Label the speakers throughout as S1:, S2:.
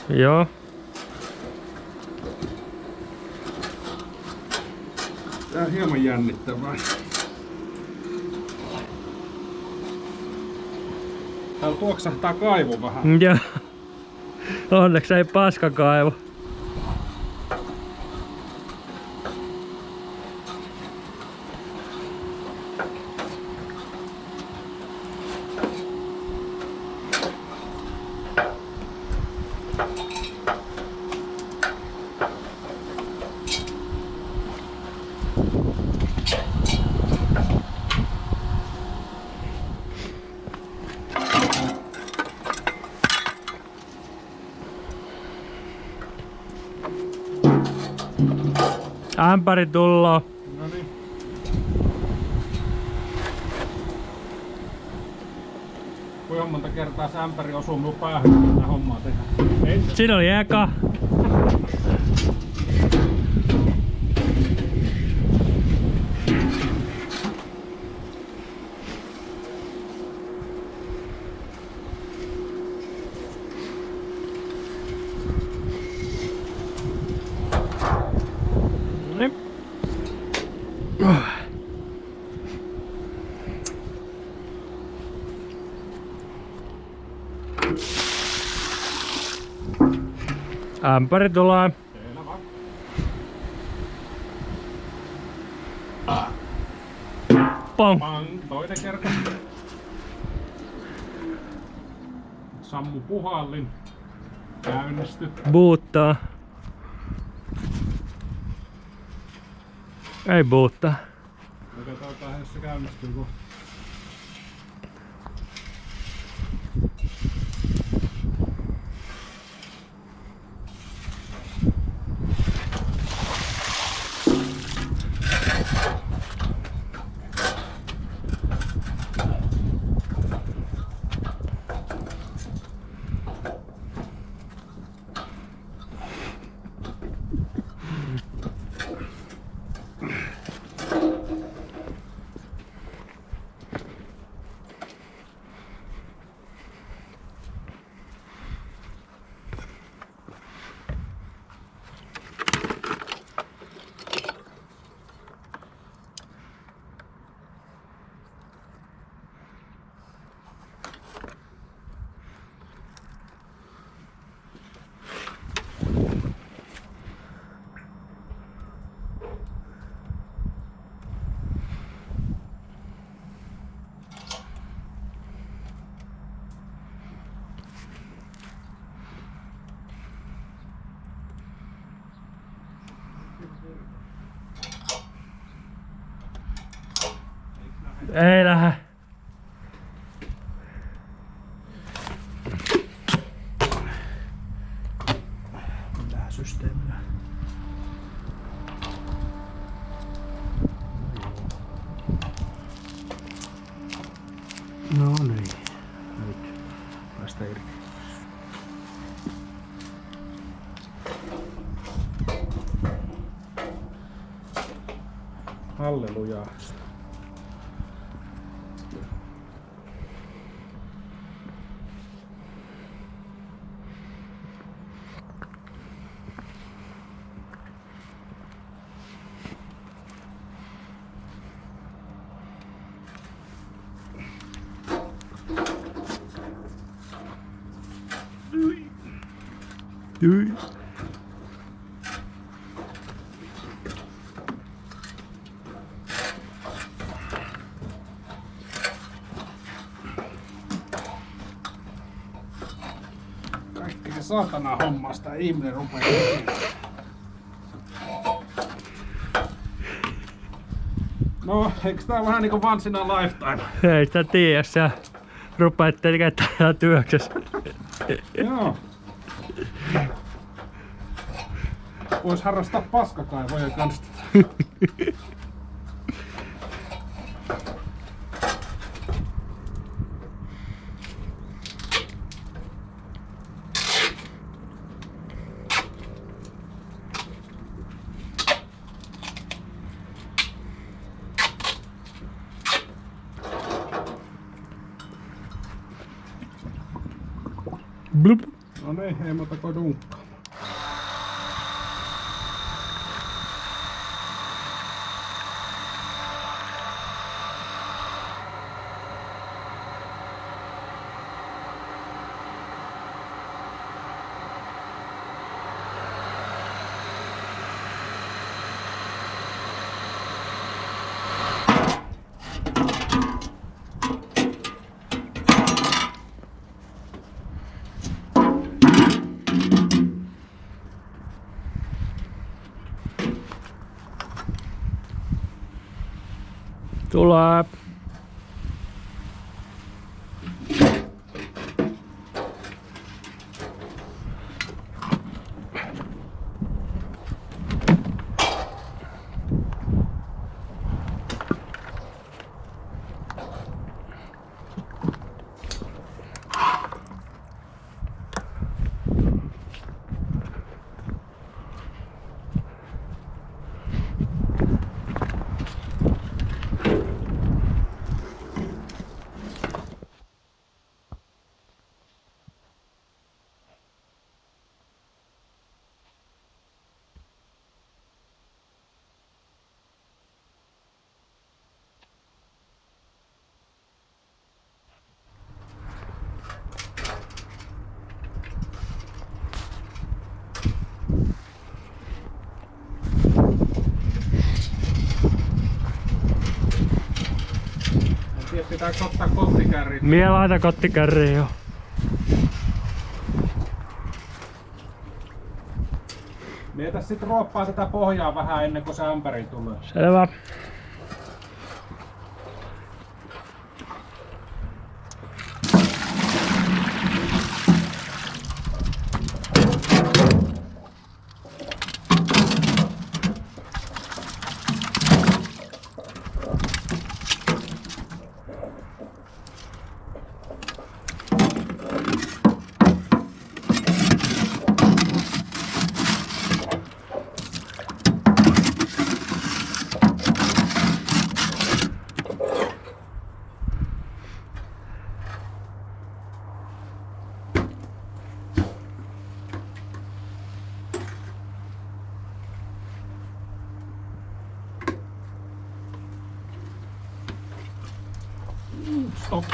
S1: Joo.
S2: Tää on hieman jännittävää. Täällä tuoksahtaa kaivo vähän.
S1: Joo. Onneksi ei paskakaivo. Ämpäri tulloo.
S2: Noniin. Kuinka monta kertaa se ämpäri osuu minun päähän, kun tätä hommaa tehdään?
S1: Siinä oli eka. Ämpäri tulee. Pong.
S2: Pang, toinen kerta. Sammu puhallin. Käynnisty.
S1: Buuttaa. Ei buuttaa.
S2: Katsotaan, jos se käynnistyy kohta.
S1: Ei lähde.
S2: Tää systeemillä.
S1: No niin.
S2: Nyt päästä irti. Hallelujaa.
S1: Tyi.
S2: Kaikkea saatana hommaa sitä ihminen rupeaa tekemään. No, eikö tää vähän niinku once in a lifetime?
S1: Ei sitä tiedä, sä rupeat tekemään työksessä.
S2: Joo. Vois harrastaa paskakaivoja kanssa.
S1: Blup.
S2: No niin, ei muuta kuin dunkkaa.
S1: Tulee.
S2: Pitääkö ottaa kottikärrit?
S1: Mie laita kottikärriin jo.
S2: Mietä sit ruoppaa tätä pohjaa vähän ennen kuin se ämpäri tulee.
S1: Selvä.
S2: Stop.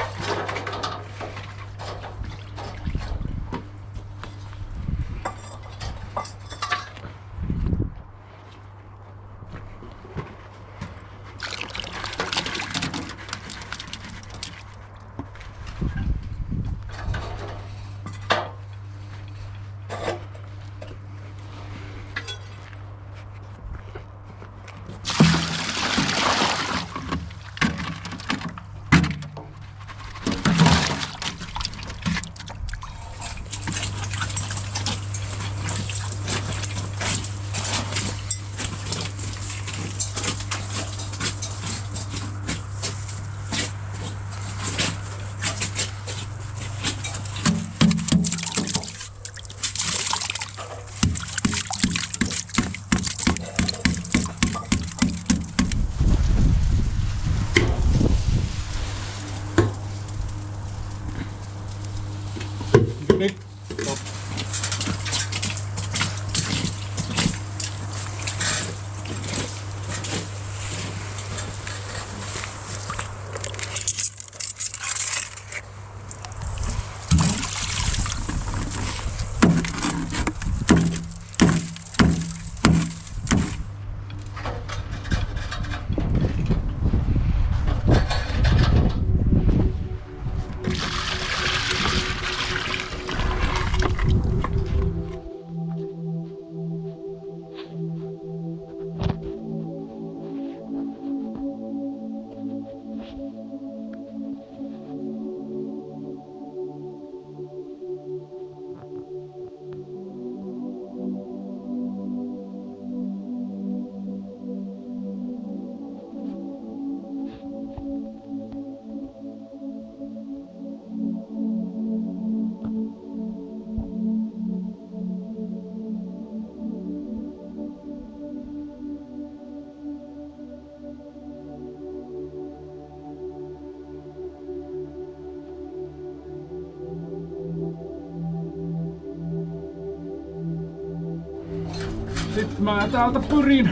S2: Sitten mä täältä pyrin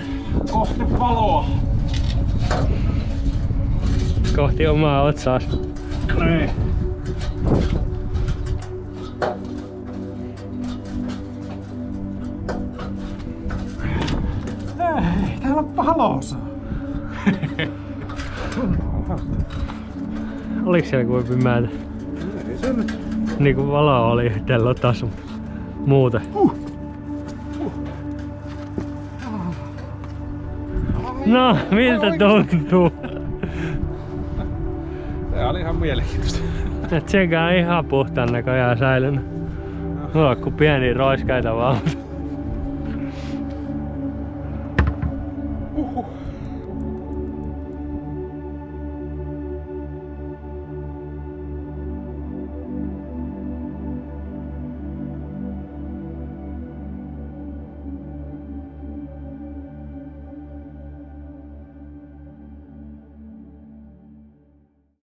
S2: kohti valoa.
S1: Kohti omaa otsaas.
S2: Niin. Ei, täällä on valossa.
S1: Oliks siellä kuin pimeätä?
S2: Ei se nyt.
S1: Niinku valoa oli tällä taas, mutta muuten. No, miltä tuntuu?
S2: Tää oli ihan mielenkiintoista.
S1: Et senkään on ihan puhtaan näköjään säilynyt. Mulla on kuin pieniä roiskeita vaan.